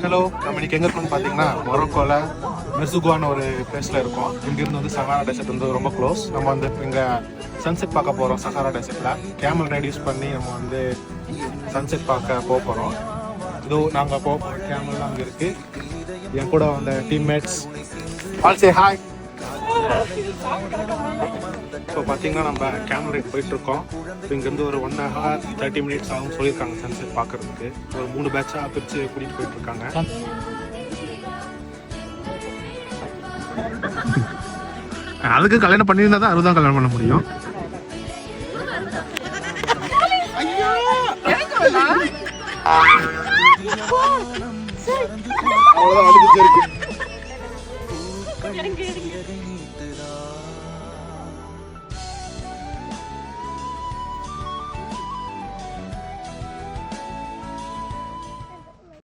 Hello, நம்ம இன்னைக்கு எங்கே இருக்கோம்னு பார்த்தீங்கன்னா மொரோக்கோவில் மெர்சுகுவான ஒரு பிளேஸில் இருக்கோம். இங்கேருந்து வந்து சஹாரா டெசர்ட் வந்து ரொம்ப க்ளோஸ். நம்ம வந்து இங்கே சன்செட் பார்க்க போகிறோம். சஹாரா டெசர்ட்டில் கேமல் ரைட் யூஸ் பண்ணி நம்ம வந்து சன்செட் பார்க்க போகிறோம். இதோ நாங்கள் போகிறோம். கேமல்லாம் அங்கே இருக்குது. என் கூட வந்த டீம்மேட்ஸ் ஆல் சே ஹாய். இப்போ பார்த்தீங்கன்னா நம்ம கேமல் ரைட் போயிட்டுருக்கோம். இப்போ இங்கேருந்து ஒரு 1 hour 30 minutes ஆகும் சொல்லியிருக்காங்க சன்செட் பார்க்குறதுக்கு. ஒரு 3 பேட்சாக பிரித்து கூட்டிகிட்டு போயிட்டுருக்காங்க. அதுக்கு கல்யாணம் பண்ணியிருந்தா தான் அதுதான் கல்யாணம் பண்ண முடியும்.